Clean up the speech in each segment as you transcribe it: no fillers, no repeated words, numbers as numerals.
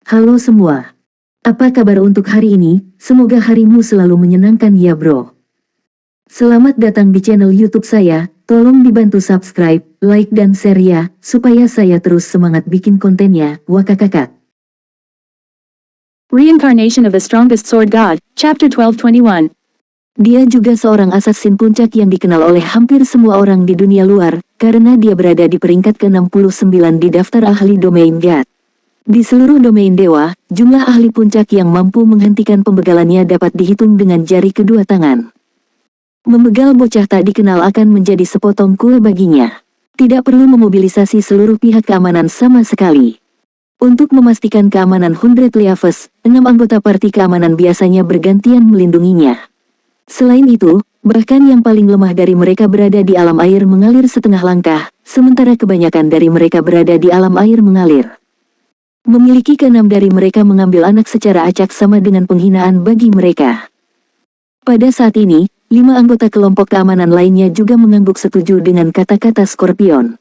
Halo semua. Apa kabar untuk hari ini? Semoga harimu selalu menyenangkan ya bro. Selamat datang di channel YouTube saya. Tolong dibantu subscribe, like dan share ya, supaya saya terus semangat bikin kontennya. Wakakakak. Reincarnation of the Strongest Sword God, Chapter 1221. Dia juga seorang assassin puncak yang dikenal oleh hampir semua orang di dunia luar, karena dia berada di peringkat ke-69 di daftar ahli domain God. Di seluruh domain dewa, jumlah ahli puncak yang mampu menghentikan pembegalannya dapat dihitung dengan jari kedua tangan. Membegal bocah tak dikenal akan menjadi sepotong kue baginya. Tidak perlu memobilisasi seluruh pihak keamanan sama sekali. Untuk memastikan keamanan Hundred Leaves, 6 anggota parti keamanan biasanya bergantian melindunginya. Selain itu, bahkan yang paling lemah dari mereka berada di alam air mengalir setengah langkah, sementara kebanyakan dari mereka berada di alam air mengalir. Memiliki ke-6 dari mereka mengambil anak secara acak sama dengan penghinaan bagi mereka. Pada saat ini, 5 anggota kelompok keamanan lainnya juga mengangguk setuju dengan kata-kata Scorpion.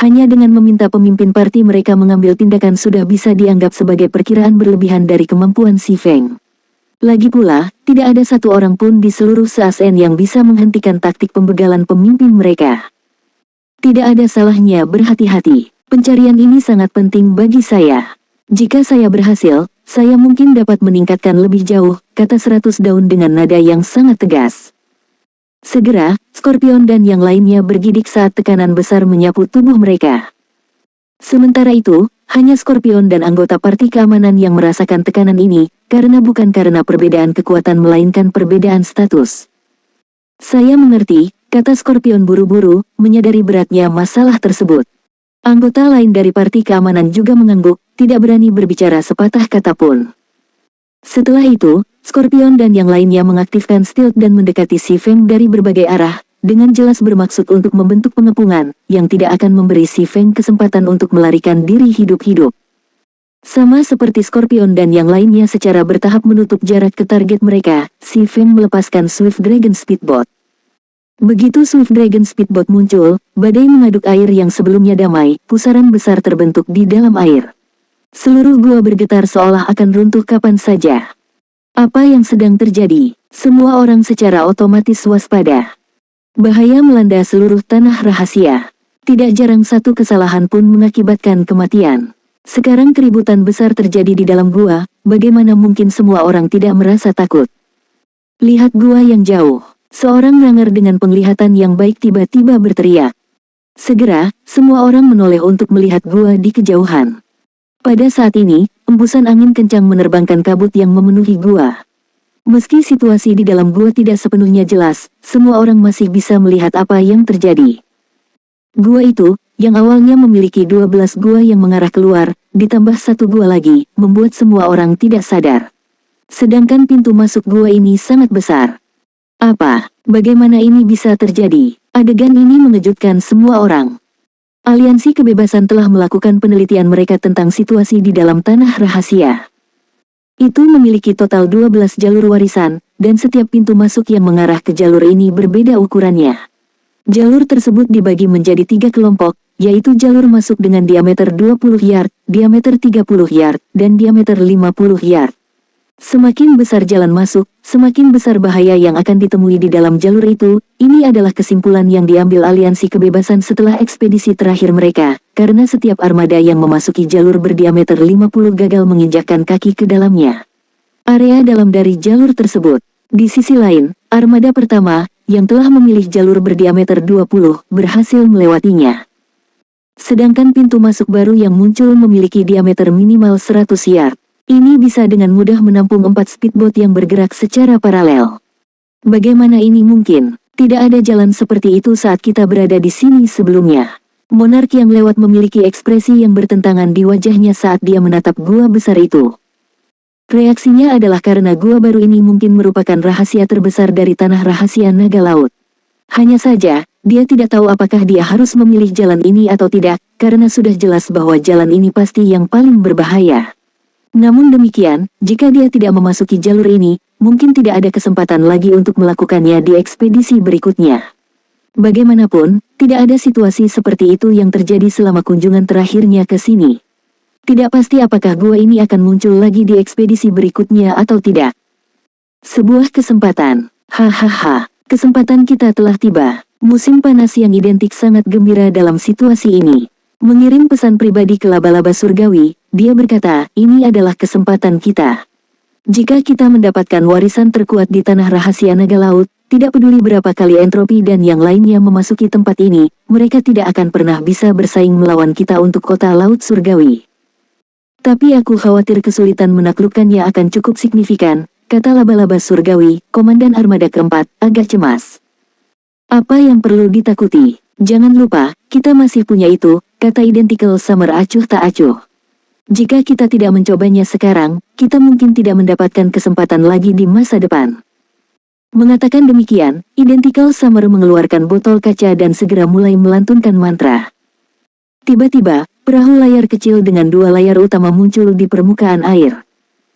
Hanya dengan meminta pemimpin parti mereka mengambil tindakan sudah bisa dianggap sebagai perkiraan berlebihan dari kemampuan si Feng. Lagi pula, tidak ada satu orang pun di seluruh se-ASEAN yang bisa menghentikan taktik pembegalan pemimpin mereka. Tidak ada salahnya berhati-hati. Pencarian ini sangat penting bagi saya. Jika saya berhasil, saya mungkin dapat meningkatkan lebih jauh, kata 100 daun dengan nada yang sangat tegas. Segera, Scorpion dan yang lainnya bergidik saat tekanan besar menyapu tubuh mereka. Sementara itu, hanya Scorpion dan anggota parti keamanan yang merasakan tekanan ini, karena bukan karena perbedaan kekuatan melainkan perbedaan status. Saya mengerti, kata Scorpion buru-buru, menyadari beratnya masalah tersebut. Anggota lain dari parti keamanan juga mengangguk, tidak berani berbicara sepatah kata pun. Setelah itu, Scorpion dan yang lainnya mengaktifkan stealth dan mendekati si Feng dari berbagai arah, dengan jelas bermaksud untuk membentuk pengepungan, yang tidak akan memberi si Feng kesempatan untuk melarikan diri hidup-hidup. Sama seperti Scorpion dan yang lainnya secara bertahap menutup jarak ke target mereka, si Feng melepaskan Swift Dragon Speedboat. Begitu Swift Dragon Speedboat muncul, badai mengaduk air yang sebelumnya damai, pusaran besar terbentuk di dalam air. Seluruh gua bergetar seolah akan runtuh kapan saja. Apa yang sedang terjadi? Semua orang secara otomatis waspada. Bahaya melanda seluruh tanah rahasia. Tidak jarang satu kesalahan pun mengakibatkan kematian. Sekarang keributan besar terjadi di dalam gua, bagaimana mungkin semua orang tidak merasa takut? Lihat gua yang jauh. Seorang ranger dengan penglihatan yang baik tiba-tiba berteriak. Segera, semua orang menoleh untuk melihat gua di kejauhan. Pada saat ini, embusan angin kencang menerbangkan kabut yang memenuhi gua. Meski situasi di dalam gua tidak sepenuhnya jelas, semua orang masih bisa melihat apa yang terjadi. Gua itu, yang awalnya memiliki 12 gua yang mengarah keluar, ditambah satu gua lagi, membuat semua orang tidak sadar. Sedangkan pintu masuk gua ini sangat besar. Apa? Bagaimana ini bisa terjadi? Adegan ini mengejutkan semua orang. Aliansi Kebebasan telah melakukan penelitian mereka tentang situasi di dalam tanah rahasia. Itu memiliki total 12 jalur warisan, dan setiap pintu masuk yang mengarah ke jalur ini berbeda ukurannya. Jalur tersebut dibagi menjadi 3 kelompok, yaitu jalur masuk dengan diameter 20 yard, diameter 30 yard, dan diameter 50 yard. Semakin besar jalan masuk, semakin besar bahaya yang akan ditemui di dalam jalur itu. Ini adalah kesimpulan yang diambil Aliansi Kebebasan setelah ekspedisi terakhir mereka, karena setiap armada yang memasuki jalur berdiameter 50 gagal menginjakkan kaki ke dalamnya. Area dalam dari jalur tersebut. Di sisi lain, armada pertama, yang telah memilih jalur berdiameter 20, berhasil melewatinya. Sedangkan pintu masuk baru yang muncul memiliki diameter minimal 100 yard. Ini bisa dengan mudah menampung 4 speedboat yang bergerak secara paralel. Bagaimana ini mungkin? Tidak ada jalan seperti itu saat kita berada di sini sebelumnya. Monark yang lewat memiliki ekspresi yang bertentangan di wajahnya saat dia menatap gua besar itu. Reaksinya adalah karena gua baru ini mungkin merupakan rahasia terbesar dari tanah rahasia naga laut. Hanya saja, dia tidak tahu apakah dia harus memilih jalan ini atau tidak, karena sudah jelas bahwa jalan ini pasti yang paling berbahaya. Namun demikian, jika dia tidak memasuki jalur ini, mungkin tidak ada kesempatan lagi untuk melakukannya di ekspedisi berikutnya. Bagaimanapun, tidak ada situasi seperti itu yang terjadi selama kunjungan terakhirnya ke sini. Tidak pasti apakah gua ini akan muncul lagi di ekspedisi berikutnya atau tidak. Sebuah kesempatan. Hahaha, kesempatan kita telah tiba. Musim panas yang identik sangat gembira dalam situasi ini. Mengirim pesan pribadi ke laba-laba surgawi, dia berkata, ini adalah kesempatan kita. Jika kita mendapatkan warisan terkuat di tanah rahasia naga laut, tidak peduli berapa kali entropi dan yang lainnya memasuki tempat ini, mereka tidak akan pernah bisa bersaing melawan kita untuk kota laut surgawi. Tapi aku khawatir kesulitan menaklukkannya akan cukup signifikan, kata laba-laba surgawi, komandan armada keempat, agak cemas. Apa yang perlu ditakuti? Jangan lupa, kita masih punya itu, kata Identical Summer acuh tak acuh. Jika kita tidak mencobanya sekarang, kita mungkin tidak mendapatkan kesempatan lagi di masa depan. Mengatakan demikian, Identical Summer mengeluarkan botol kaca dan segera mulai melantunkan mantra. Tiba-tiba, perahu layar kecil dengan dua layar utama muncul di permukaan air.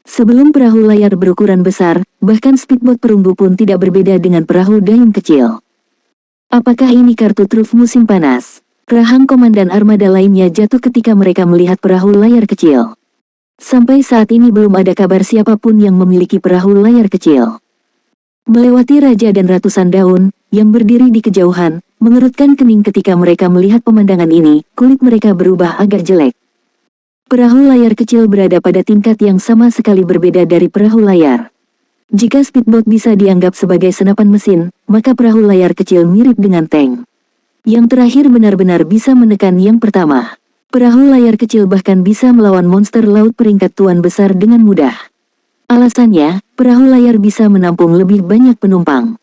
Sebelum perahu layar berukuran besar, bahkan speedboat perunggu pun tidak berbeda dengan perahu dayung kecil. Apakah ini kartu truf musim panas? Rahang komandan armada lainnya jatuh ketika mereka melihat perahu layar kecil. Sampai saat ini belum ada kabar siapapun yang memiliki perahu layar kecil. Melewati raja dan ratusan daun, yang berdiri di kejauhan, mengerutkan kening ketika mereka melihat pemandangan ini, kulit mereka berubah agak jelek. Perahu layar kecil berada pada tingkat yang sama sekali berbeda dari perahu layar. Jika speedboat bisa dianggap sebagai senapan mesin, maka perahu layar kecil mirip dengan tank. Yang terakhir benar-benar bisa menekan yang pertama. Perahu layar kecil bahkan bisa melawan monster laut peringkat tuan besar dengan mudah. Alasannya, perahu layar bisa menampung lebih banyak penumpang.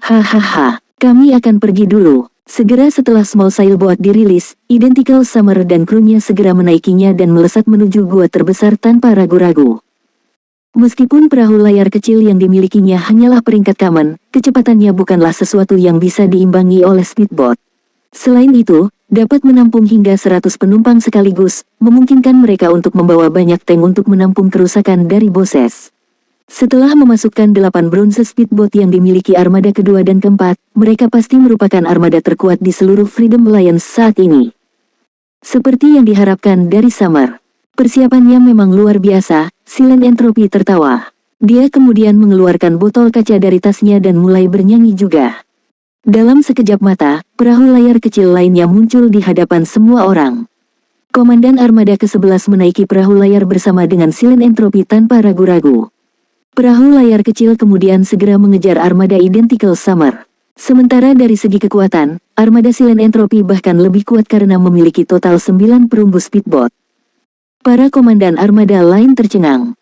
Hahaha, kami akan pergi dulu. Segera setelah Small Sailboat dirilis, Identical Summer dan krunya segera menaikinya dan melesat menuju gua terbesar tanpa ragu-ragu. Meskipun perahu layar kecil yang dimilikinya hanyalah peringkat common, kecepatannya bukanlah sesuatu yang bisa diimbangi oleh speedboat. Selain itu, dapat menampung hingga 100 penumpang sekaligus, memungkinkan mereka untuk membawa banyak tank untuk menampung kerusakan dari boses. Setelah memasukkan 8 bronze speedboat yang dimiliki armada kedua dan keempat, mereka pasti merupakan armada terkuat di seluruh Freedom Alliance saat ini. Seperti yang diharapkan dari Summer. Persiapannya memang luar biasa, Silent Entropy tertawa. Dia kemudian mengeluarkan botol kaca dari tasnya dan mulai bernyanyi juga. Dalam sekejap mata, perahu layar kecil lainnya muncul di hadapan semua orang. Komandan armada ke-11 menaiki perahu layar bersama dengan Silent Entropy tanpa ragu-ragu. Perahu layar kecil kemudian segera mengejar armada Identical Summer. Sementara dari segi kekuatan, armada Silent Entropy bahkan lebih kuat karena memiliki total 9 perunggu speedboat. Para komandan armada lain tercengang.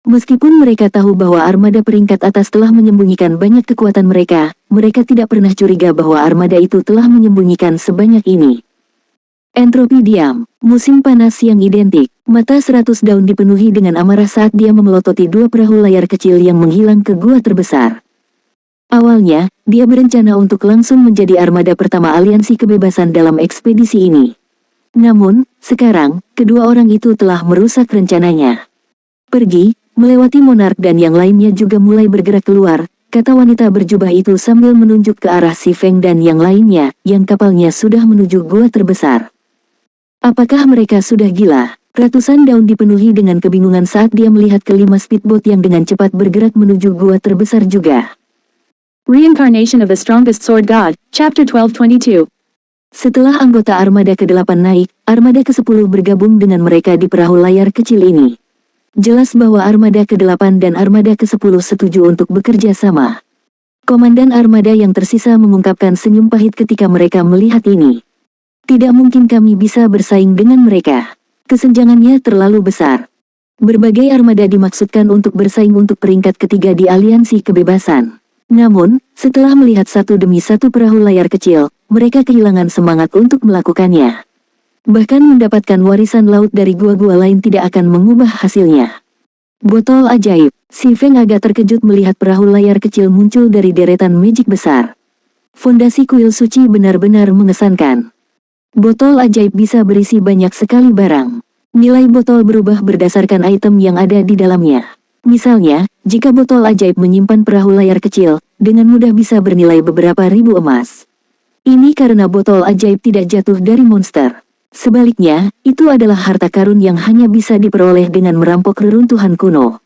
Meskipun mereka tahu bahwa armada peringkat atas telah menyembunyikan banyak kekuatan mereka, mereka tidak pernah curiga bahwa armada itu telah menyembunyikan sebanyak ini. Entropi diam. Musim panas yang identik. Mata 100 daun dipenuhi dengan amarah saat dia memelototi dua perahu layar kecil yang menghilang ke gua terbesar. Awalnya, dia berencana untuk langsung menjadi armada pertama aliansi kebebasan dalam ekspedisi ini. Namun, sekarang, kedua orang itu telah merusak rencananya. Pergi, melewati Monark dan yang lainnya juga mulai bergerak keluar, kata wanita berjubah itu sambil menunjuk ke arah Si Feng dan yang lainnya, yang kapalnya sudah menuju gua terbesar. Apakah mereka sudah gila? Ratusan daun dipenuhi dengan kebingungan saat dia melihat kelima speedboat yang dengan cepat bergerak menuju gua terbesar juga. Reincarnation of the Strongest Sword God, Chapter 1222. Setelah anggota armada ke-8 naik, armada ke-10 bergabung dengan mereka di perahu layar kecil ini. Jelas bahwa armada ke-8 dan armada ke-10 setuju untuk bekerja sama. Komandan armada yang tersisa mengungkapkan senyum pahit ketika mereka melihat ini. Tidak mungkin kami bisa bersaing dengan mereka. Kesenjangannya terlalu besar. Berbagai armada dimaksudkan untuk bersaing untuk peringkat ketiga di aliansi kebebasan. Namun, setelah melihat satu demi satu perahu layar kecil, mereka kehilangan semangat untuk melakukannya. Bahkan mendapatkan warisan laut dari gua-gua lain tidak akan mengubah hasilnya. Botol ajaib. Si Feng agak terkejut melihat perahu layar kecil muncul dari deretan magic besar. Fondasi kuil suci benar-benar mengesankan. Botol ajaib bisa berisi banyak sekali barang. Nilai botol berubah berdasarkan item yang ada di dalamnya. Misalnya, jika botol ajaib menyimpan perahu layar kecil, dengan mudah bisa bernilai beberapa ribu emas. Ini karena botol ajaib tidak jatuh dari monster. Sebaliknya, itu adalah harta karun yang hanya bisa diperoleh dengan merampok reruntuhan kuno.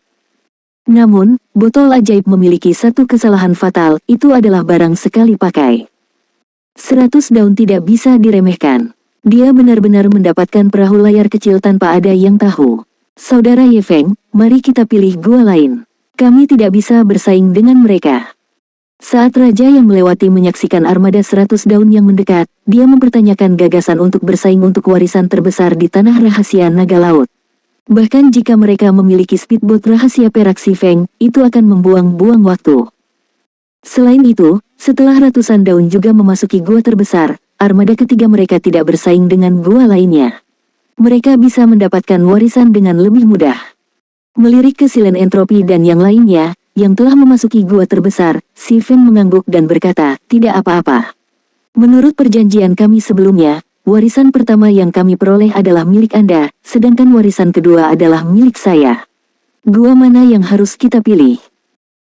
Namun, botol ajaib memiliki satu kesalahan fatal, itu adalah barang sekali pakai. 100 daun tidak bisa diremehkan. Dia benar-benar mendapatkan perahu layar kecil tanpa ada yang tahu. Saudara Ye Feng, mari kita pilih gua lain. Kami tidak bisa bersaing dengan mereka. Saat raja yang melewati menyaksikan armada 100 daun yang mendekat, dia mempertanyakan gagasan untuk bersaing untuk warisan terbesar di tanah rahasia naga laut. Bahkan jika mereka memiliki speedboat rahasia perak Si Feng, itu akan membuang-buang waktu. Selain itu, setelah ratusan daun juga memasuki gua terbesar, armada ketiga mereka tidak bersaing dengan gua lainnya. Mereka bisa mendapatkan warisan dengan lebih mudah. Melirik ke Silen Entropi dan yang lainnya, yang telah memasuki gua terbesar, Si Feng mengangguk dan berkata, tidak apa-apa. Menurut perjanjian kami sebelumnya, warisan pertama yang kami peroleh adalah milik Anda, sedangkan warisan kedua adalah milik saya. Gua mana yang harus kita pilih?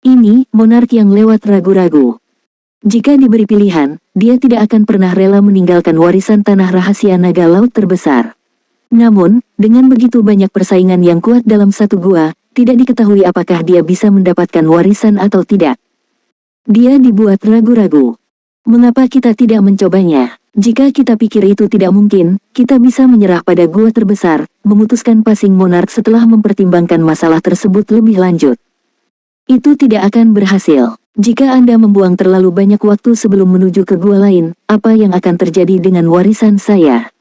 Ini, monark yang lewat ragu-ragu. Jika diberi pilihan, dia tidak akan pernah rela meninggalkan warisan tanah rahasia naga laut terbesar. Namun, dengan begitu banyak persaingan yang kuat dalam satu gua, tidak diketahui apakah dia bisa mendapatkan warisan atau tidak. Dia dibuat ragu-ragu. Mengapa kita tidak mencobanya? Jika kita pikir itu tidak mungkin, kita bisa menyerah pada gua terbesar, memutuskan Passing Monarch setelah mempertimbangkan masalah tersebut lebih lanjut. Itu tidak akan berhasil. Jika Anda membuang terlalu banyak waktu sebelum menuju ke gua lain, apa yang akan terjadi dengan warisan saya?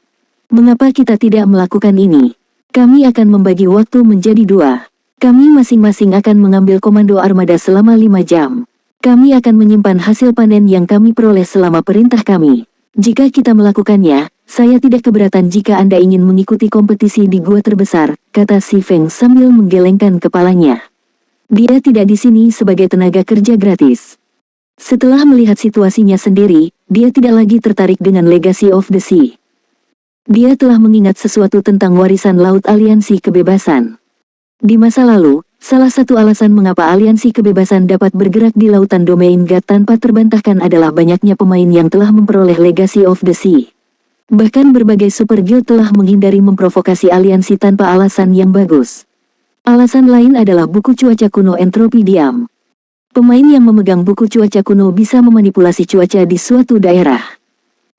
Mengapa kita tidak melakukan ini? Kami akan membagi waktu menjadi dua. Kami masing-masing akan mengambil komando armada selama 5 jam. Kami akan menyimpan hasil panen yang kami peroleh selama perintah kami. Jika kita melakukannya, saya tidak keberatan jika Anda ingin mengikuti kompetisi di gua terbesar, kata Si Feng sambil menggelengkan kepalanya. Dia tidak di sini sebagai tenaga kerja gratis. Setelah melihat situasinya sendiri, dia tidak lagi tertarik dengan Legacy of the Sea. Dia telah mengingat sesuatu tentang warisan laut aliansi kebebasan. Di masa lalu, salah satu alasan mengapa aliansi kebebasan dapat bergerak di lautan domain God tanpa terbantahkan adalah banyaknya pemain yang telah memperoleh Legacy of the Sea. Bahkan berbagai super guild telah menghindari memprovokasi aliansi tanpa alasan yang bagus. Alasan lain adalah buku cuaca kuno entropi diam. Pemain yang memegang buku cuaca kuno bisa memanipulasi cuaca di suatu daerah.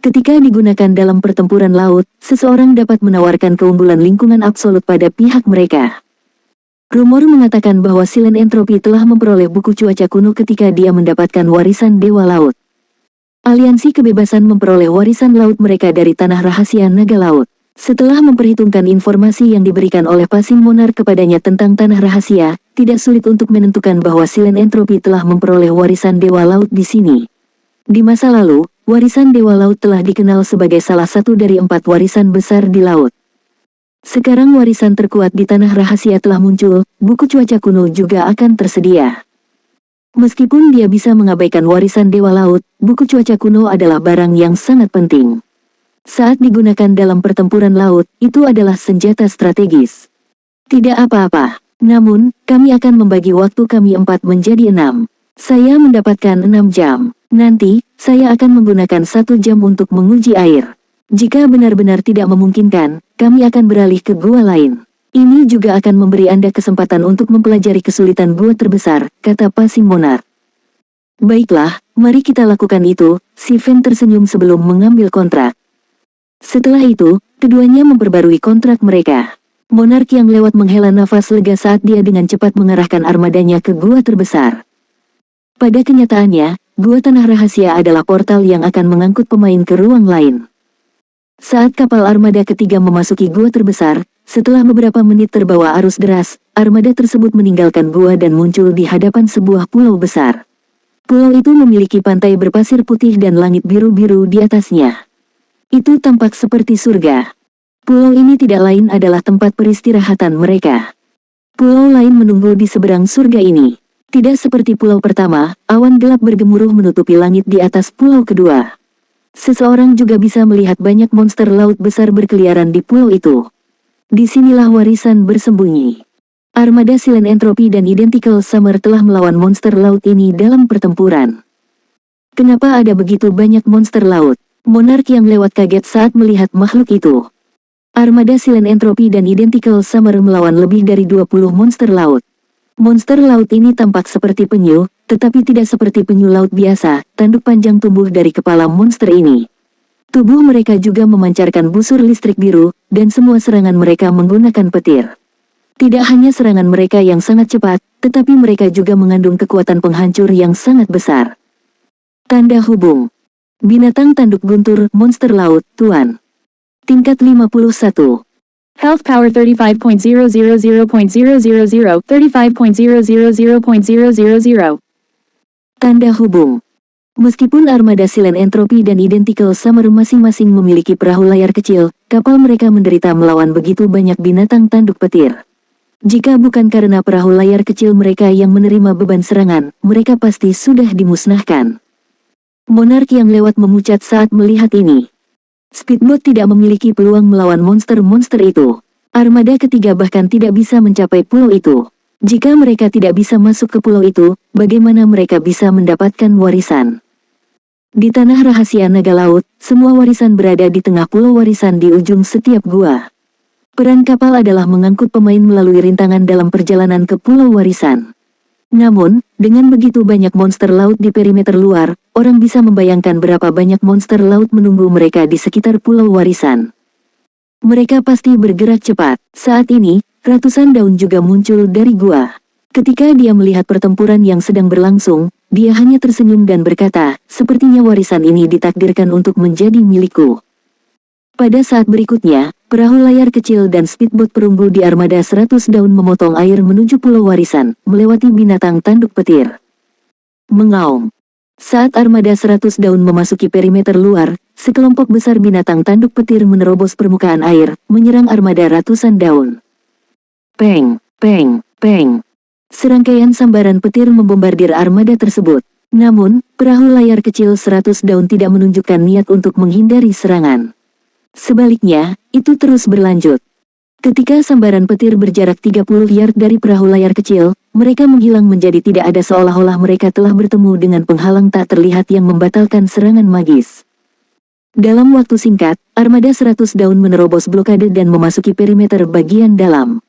Ketika digunakan dalam pertempuran laut, seseorang dapat menawarkan keunggulan lingkungan absolut pada pihak mereka. Rumor mengatakan bahwa Silen Entropi telah memperoleh buku cuaca kuno ketika dia mendapatkan warisan Dewa Laut. Aliansi Kebebasan memperoleh warisan laut mereka dari tanah rahasia naga laut. Setelah memperhitungkan informasi yang diberikan oleh Passing Monarch kepadanya tentang tanah rahasia, tidak sulit untuk menentukan bahwa Silen Entropi telah memperoleh warisan Dewa Laut di sini. Di masa lalu, warisan Dewa Laut telah dikenal sebagai salah satu dari 4 warisan besar di laut. Sekarang warisan terkuat di tanah rahasia telah muncul, buku cuaca kuno juga akan tersedia. Meskipun dia bisa mengabaikan warisan Dewa Laut, buku cuaca kuno adalah barang yang sangat penting. Saat digunakan dalam pertempuran laut, itu adalah senjata strategis. Tidak apa-apa. Namun, kami akan membagi waktu kami 4 menjadi 6. Saya mendapatkan 6 jam. Nanti, saya akan menggunakan 1 jam untuk menguji air. Jika benar-benar tidak memungkinkan, kami akan beralih ke gua lain. Ini juga akan memberi Anda kesempatan untuk mempelajari kesulitan gua terbesar, kata Passing Monarch. Baiklah, mari kita lakukan itu, Si Feng tersenyum sebelum mengambil kontrak. Setelah itu, keduanya memperbarui kontrak mereka. Monark yang lewat menghela nafas lega saat dia dengan cepat mengarahkan armadanya ke gua terbesar. Pada kenyataannya, gua tanah rahasia adalah portal yang akan mengangkut pemain ke ruang lain. Saat kapal armada ketiga memasuki gua terbesar, setelah beberapa menit terbawa arus deras, armada tersebut meninggalkan gua dan muncul di hadapan sebuah pulau besar. Pulau itu memiliki pantai berpasir putih dan langit biru-biru di atasnya. Itu tampak seperti surga. Pulau ini tidak lain adalah tempat peristirahatan mereka. Pulau lain menunggu di seberang surga ini. Tidak seperti pulau pertama, awan gelap bergemuruh menutupi langit di atas pulau kedua. Seseorang juga bisa melihat banyak monster laut besar berkeliaran di pulau itu. Disinilah warisan bersembunyi. Armada Silen Entropi dan Identical Summer telah melawan monster laut ini dalam pertempuran. Kenapa ada begitu banyak monster laut? Monark yang lewat kaget saat melihat makhluk itu. Armada Silent Entropy dan Identical Summer melawan lebih dari 20 monster laut. Monster laut ini tampak seperti penyu, tetapi tidak seperti penyu laut biasa. Tanduk panjang tumbuh dari kepala monster ini. Tubuh mereka juga memancarkan busur listrik biru, dan semua serangan mereka menggunakan petir. Tidak hanya serangan mereka yang sangat cepat, tetapi mereka juga mengandung kekuatan penghancur yang sangat besar. Tanda hubung. Binatang tanduk guntur, monster laut, Tuan. Tingkat 51. Health power 35.000.000, 35.000.000. Tanda hubung. Meskipun armada Silent Entropy dan Identical Summer masing-masing memiliki perahu layar kecil, kapal mereka menderita melawan begitu banyak binatang tanduk petir. Jika bukan karena perahu layar kecil mereka yang menerima beban serangan, mereka pasti sudah dimusnahkan. Monark yang lewat memucat saat melihat ini. Speedboat tidak memiliki peluang melawan monster-monster itu. Armada ketiga bahkan tidak bisa mencapai pulau itu. Jika mereka tidak bisa masuk ke pulau itu, bagaimana mereka bisa mendapatkan warisan? Di tanah rahasia naga laut, semua warisan berada di tengah pulau warisan di ujung setiap gua. Peran kapal adalah mengangkut pemain melalui rintangan dalam perjalanan ke pulau warisan. Namun, dengan begitu banyak monster laut di perimeter luar, orang bisa membayangkan berapa banyak monster laut menunggu mereka di sekitar pulau warisan. Mereka pasti bergerak cepat. Saat ini, ratusan daun juga muncul dari gua. Ketika dia melihat pertempuran yang sedang berlangsung, dia hanya tersenyum dan berkata, sepertinya warisan ini ditakdirkan untuk menjadi milikku. Pada saat berikutnya, perahu layar kecil dan speedboat perunggu di armada 100 daun memotong air menuju pulau warisan, melewati binatang tanduk petir. Mengaum. Saat armada 100 daun memasuki perimeter luar, sekelompok besar binatang tanduk petir menerobos permukaan air, menyerang armada ratusan daun. Peng, peng, peng. Serangkaian sambaran petir membombardir armada tersebut. Namun, perahu layar kecil 100 daun tidak menunjukkan niat untuk menghindari serangan. Sebaliknya, itu terus berlanjut. Ketika sambaran petir berjarak 30 yard dari perahu layar kecil, mereka menghilang menjadi tidak ada seolah-olah mereka telah bertemu dengan penghalang tak terlihat yang membatalkan serangan magis. Dalam waktu singkat, armada 100 daun menerobos blokade dan memasuki perimeter bagian dalam.